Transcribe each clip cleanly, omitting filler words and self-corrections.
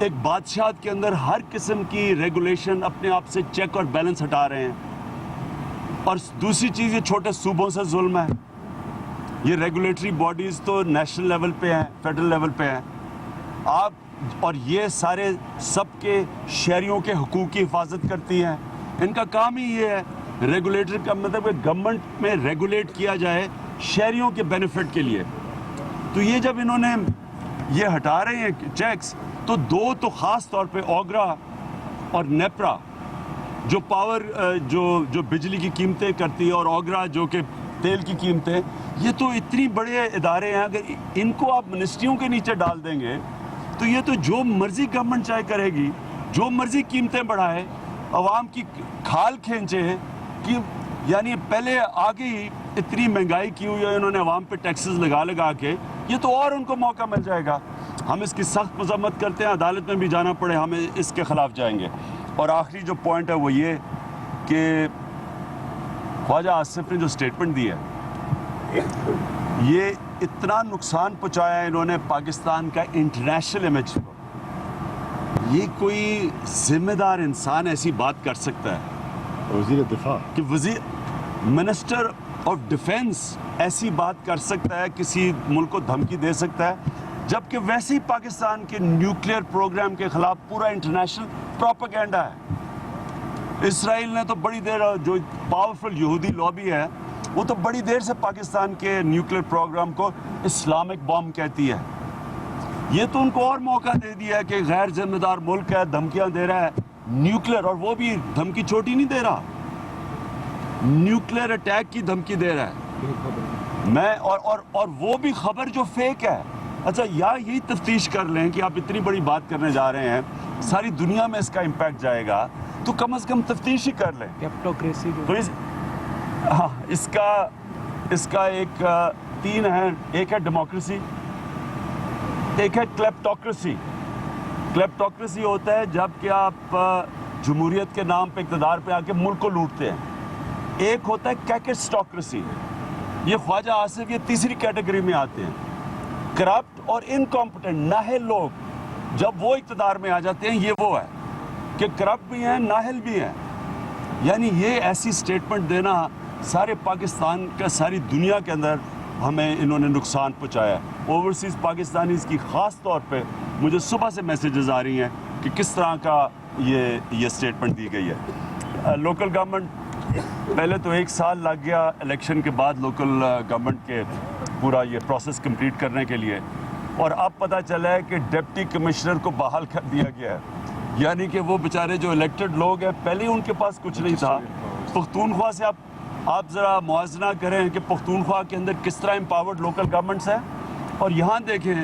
ایک بادشاہت کے اندر ہر قسم کی ریگولیشن اپنے آپ سے چیک اور بیلنس ہٹا رہے ہیں. اور دوسری چیز یہ چھوٹے صوبوں سے ظلم ہے. یہ ریگولیٹری باڈیز تو نیشنل لیول پہ ہیں, فیڈرل لیول پہ ہیں. آپ اور یہ سارے سب کے شہریوں کے حقوق کی حفاظت کرتی ہیں. ان کا کام ہی یہ ہے. ریگولیٹر کا مطلب گورنمنٹ میں ریگولیٹ کیا جائے شہریوں کے بینیفٹ کے لیے. تو یہ جب انہوں نے یہ ہٹا رہے ہیں چیکس, تو دو تو خاص طور پہ اوگرا اور نیپرا جو پاور جو بجلی کی قیمتیں کرتی ہے, اور اوگرا جو کہ تیل کی قیمتیں, یہ تو اتنی بڑے ادارے ہیں. اگر ان کو آپ منسٹریوں کے نیچے ڈال دیں گے تو یہ تو جو مرضی گورنمنٹ چاہے کرے گی, جو مرضی قیمتیں بڑھائے, عوام کی کھال کھینچے. کہ یعنی پہلے آگے ہی اتنی مہنگائی کی ہوئی ہے انہوں نے عوام پہ ٹیکسز لگا کے, یہ تو اور ان کو موقع مل جائے گا. ہم اس کی سخت مذمت کرتے ہیں. عدالت میں بھی جانا پڑے ہم اس کے خلاف جائیں گے. اور آخری جو پوائنٹ ہے وہ یہ کہ خواجہ آصف نے جو سٹیٹمنٹ دی ہے, یہ اتنا نقصان پہنچایا ہے انہوں نے پاکستان کا انٹرنیشنل امیج کو. یہ کوئی ذمہ دار انسان ایسی بات کر سکتا ہے؟ وزیر دفاع کہ منسٹر آف ڈیفینس ایسی بات کر سکتا ہے, کسی ملک کو دھمکی دے سکتا ہے, جبکہ ویسے ہی پاکستان کے نیوکلیئر پروگرام کے خلاف پورا انٹرنیشنل پروپیگنڈا ہے. اسرائیل نے تو بڑی دیر, جو پاورفل یہودی لابی ہے وہ تو بڑی دیر سے پاکستان کے نیوکلیئر پروگرام کو اسلامک بام کہتی ہے. یہ تو ان کو اور موقع دے دیا ہے کہ غیر ذمہ دار ملک ہے, دھمکیاں دے رہا ہے نیوکلیئر, اور وہ بھی دھمکی چھوٹی نہیں دے رہا, نیوکلیئر اٹیک کی دھمکی دے رہا ہے. میں اور وہ بھی خبر جو فیک ہے. اچھا یہی تفتیش کر لیں کہ آپ اتنی بڑی بات کرنے جا رہے ہیں, ساری دنیا میں اس کا امپیکٹ جائے گا, تو کم از کم تفتیش ہی کر لیں. کیپٹوکریسی تو اس کا ایک تین ہے. ایک ہے ڈیموکریسی, ایک ہے کلیپٹوکریسی. کلیپٹوکریسی ہوتا ہے جب کہ آپ جمہوریت کے نام پہ اقتدار پہ آ کے ملک کو لوٹتے ہیں. ایک ہوتا ہے کیکسٹوکریسی. یہ خواجہ آصف یہ تیسری کیٹیگری میں آتے ہیں. کرپٹ اور انکمپٹنٹ نااہل لوگ جب وہ اقتدار میں آ جاتے ہیں, یہ وہ ہے کہ کرپٹ بھی ہیں, نااہل بھی ہیں. یعنی یہ ایسی سٹیٹمنٹ دینا, سارے پاکستان کا, ساری دنیا کے اندر ہمیں انہوں نے نقصان پہنچایا ہے. اوورسیز پاکستانیز کی خاص طور پہ مجھے صبح سے میسیجز آ رہی ہیں کہ کس طرح کا یہ سٹیٹمنٹ دی گئی ہے. لوکل گورنمنٹ پہلے تو 1 سال لگ گیا الیکشن کے بعد لوکل گورنمنٹ کے پورا یہ پروسیس کمپلیٹ کرنے کے لیے, اور اب پتہ چلا ہے کہ ڈپٹی کمشنر کو بحال کر دیا گیا ہے. یعنی کہ وہ بیچارے جو الیکٹڈ لوگ ہیں, پہلے ان کے پاس کچھ نہیں تھا. پختونخوا سے آپ ذرا موازنہ کریں کہ پختونخوا کے اندر کس طرح امپاورڈ لوکل گورنمنٹس ہیں, اور یہاں دیکھیں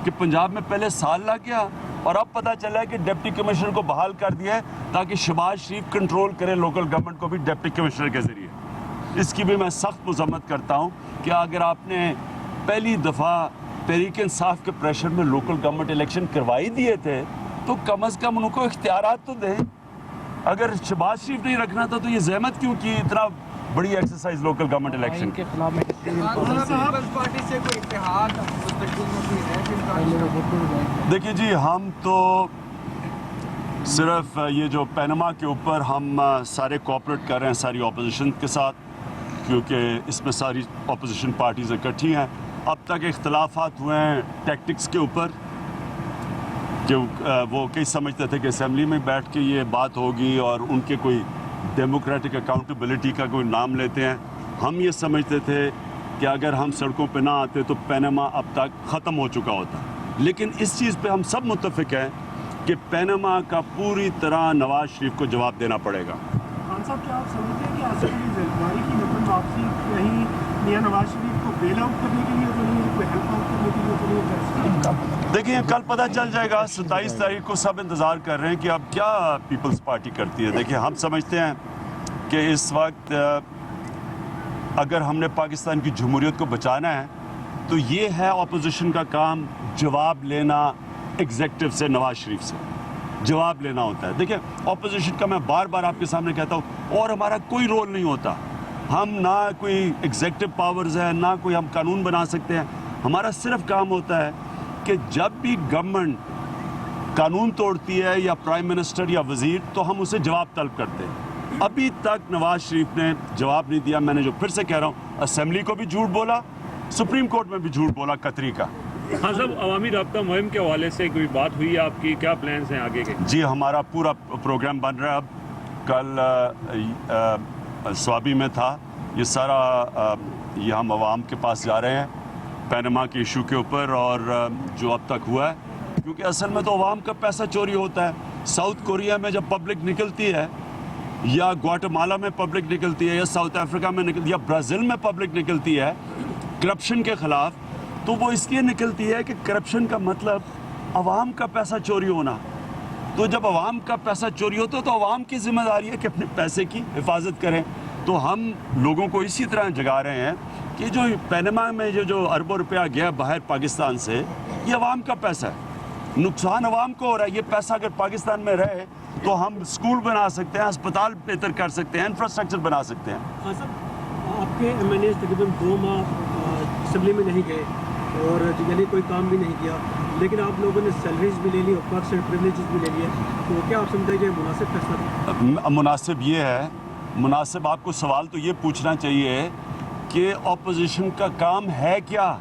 کہ پنجاب میں پہلے سال لگ گیا اور اب پتہ چلا ہے کہ ڈپٹی کمشنر کو بحال کر دیا ہے تاکہ شہباز شریف کنٹرول کرے لوکل گورنمنٹ کو بھی ڈپٹی کمشنر کے ذریعے. اس کی بھی میں سخت مذمت کرتا ہوں کہ اگر آپ نے پہلی دفعہ تحریک انصاف کے پریشر میں لوکل گورنمنٹ الیکشن کروائی دیے تھے تو کم از کم ان کو اختیارات تو دیں. اگر شہباز شریف نہیں رکھنا تھا تو یہ زحمت کیوں کی اتنا بڑی ایکسرسائز لوکل گورنمنٹ الیکشن کے خلاف دیکھیے جی, ہم تو صرف یہ جو پینما کے اوپر ہم سارے کوآپریٹ کر رہے ہیں ساری اپوزیشن کے ساتھ, کیونکہ اس میں ساری اپوزیشن پارٹیز اکٹھی ہیں. اب تک اختلافات ہوئے ہیں ٹیکٹکس کے اوپر کہ وہ کئی سمجھتے تھے کہ اسمبلی میں بیٹھ کے یہ بات ہوگی اور ان کے کوئی ڈیموکریٹک اکاؤنٹیبلٹی کا کوئی نام لیتے ہیں. ہم یہ سمجھتے تھے کہ اگر ہم سڑکوں پہ نہ آتے تو پینما اب تک ختم ہو چکا ہوتا. لیکن اس چیز پہ ہم سب متفق ہیں کہ پینما کا پوری طرح نواز شریف کو جواب دینا پڑے گا. خان صاحب, کیا آپ سمجھتے ہیں کہ آصف علی زرداری کی نقل واپسی کہیں میاں نواز شریف کو بیل آؤٹ کرنے کے لیے تو نہیں, کوئی ہیلپ آؤٹ کرنے کے لیے تو نہیں؟ دیکھیں کل پتہ چل جائے گا. 27 تاریخ کو سب انتظار کر رہے ہیں کہ اب کیا پیپلز پارٹی کرتی ہے. دیکھیں ہم سمجھتے ہیں کہ اس وقت اگر ہم نے پاکستان کی جمہوریت کو بچانا ہے تو یہ ہے اپوزیشن کا کام, جواب لینا ایگزیکٹو سے, نواز شریف سے جواب لینا ہوتا ہے. دیکھیں اپوزیشن کا میں بار بار آپ کے سامنے کہتا ہوں, اور ہمارا کوئی رول نہیں ہوتا. ہم نہ کوئی ایگزیکٹو پاورز ہیں, نہ کوئی ہم قانون بنا سکتے ہیں. ہمارا صرف کام ہوتا ہے کہ جب بھی گورنمنٹ قانون توڑتی ہے یا پرائم منسٹر یا وزیر تو ہم اسے جواب طلب کرتے ہیں. ابھی تک نواز شریف نے جواب نہیں دیا. میں نے جو پھر سے کہہ رہا ہوں, اسمبلی کو بھی جھوٹ بولا, سپریم کورٹ میں بھی جھوٹ بولا قطری کا. ہاں صاحب, عوامی رابطہ مہم کے حوالے سے کوئی بات ہوئی آپ کی, کیا پلانز ہیں آگے کے؟ جی ہمارا پورا پروگرام بن رہا ہے. اب کل سوابی میں تھا یہ سارا, یہ ہم عوام کے پاس جا رہے ہیں پینما کے ایشو کے اوپر اور جو اب تک ہوا ہے, کیونکہ اصل میں تو عوام کا پیسہ چوری ہوتا ہے. ساؤتھ کوریا میں جب پبلک نکلتی ہے یا گواٹمالا میں پبلک نکلتی ہے یا ساؤتھ افریقہ میں نکلتی ہے یا برازیل میں پبلک نکلتی ہے کرپشن کے خلاف, تو وہ اس لیے نکلتی ہے کہ کرپشن کا مطلب عوام کا پیسہ چوری ہونا. تو جب عوام کا پیسہ چوری ہوتا ہے تو عوام کی ذمہ داری ہے کہ اپنے پیسے کی حفاظت کریں. تو ہم لوگوں کو اسی طرح جگا رہے ہیں کہ جو پینما میں جو اربوں روپیہ گیا باہر پاکستان سے, یہ عوام کا پیسہ ہے, نقصان عوام کو ہو رہا ہے. یہ پیسہ اگر پاکستان میں رہے تو ہم اسکول بنا سکتے ہیں, اسپتال بہتر کر سکتے ہیں, انفراسٹرکچر بنا سکتے ہیں. ہاں صاحب, آپ کے ایم این اے تقریباً 2 ماہ اسمبلی میں نہیں گئے اور یعنی کوئی کام بھی نہیں کیا, لیکن آپ لوگوں نے سیلریز بھی لے لی اور پرکس اینڈ پریولیجز بھی لے لیے, تو کیا آپ سمجھتے ہیں کہ مناسب فیصلہ تھا؟ مناسب یہ ہے, مناسب آپ کو سوال تو یہ پوچھنا چاہیے کہ اپوزیشن کا کام ہے کیا.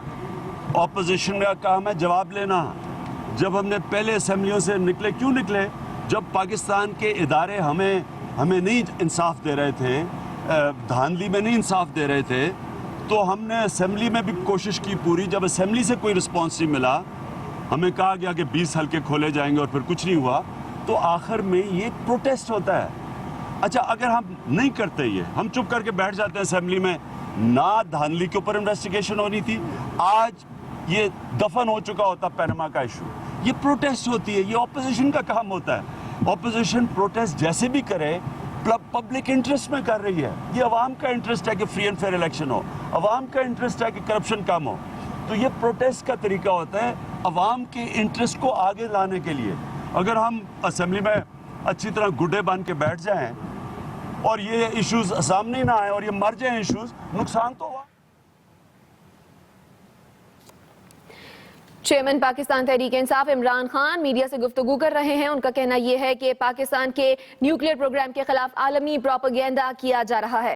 اپوزیشن کا کام ہے جواب لینا. جب ہم نے پہلے اسمبلیوں سے نکلے, کیوں نکلے؟ جب پاکستان کے ادارے ہمیں نہیں انصاف دے رہے تھے, دھاندلی میں نہیں انصاف دے رہے تھے, تو ہم نے اسمبلی میں بھی کوشش کی پوری. جب اسمبلی سے کوئی رسپانس نہیں ملا, ہمیں کہا گیا کہ 20 حلقے کھولے جائیں گے اور پھر کچھ نہیں ہوا, تو آخر میں یہ ایک پروٹیسٹ ہوتا ہے. اچھا اگر ہم نہیں کرتے, یہ ہم چپ کر کے بیٹھ جاتے ہیں اسمبلی میں, نہ دھاندلی کے اوپر انویسٹیگیشن ہونی تھی, آج یہ دفن ہو چکا ہوتا پینما کا ایشو. یہ پروٹیسٹ ہوتی ہے, یہ اپوزیشن کا کام ہوتا ہے. اپوزیشن پروٹیسٹ جیسے بھی کرے پبلک انٹرسٹ میں کر رہی ہے. یہ عوام کا انٹرسٹ ہے کہ فری اینڈ فیئر الیکشن ہو, عوام کا انٹرسٹ ہے کہ کرپشن کم ہو. تو یہ پروٹیسٹ کا طریقہ ہوتا ہے عوام کے انٹرسٹ کو آگے لانے کے لیے. اگر ہم اسمبلی میں اچھی طرح گڈے بن کے بیٹھ جائیں اور یہ ایشوز سامنے نہ آئیں اور یہ مر جائیں ایشوز, نقصان تو ہوا. چیئرمین پاکستان تحریک انصاف عمران خان میڈیا سے گفتگو کر رہے ہیں. ان کا کہنا یہ ہے کہ پاکستان کے نیوکلیئر پروگرام کے خلاف عالمی پروپیگنڈا کیا جا رہا ہے.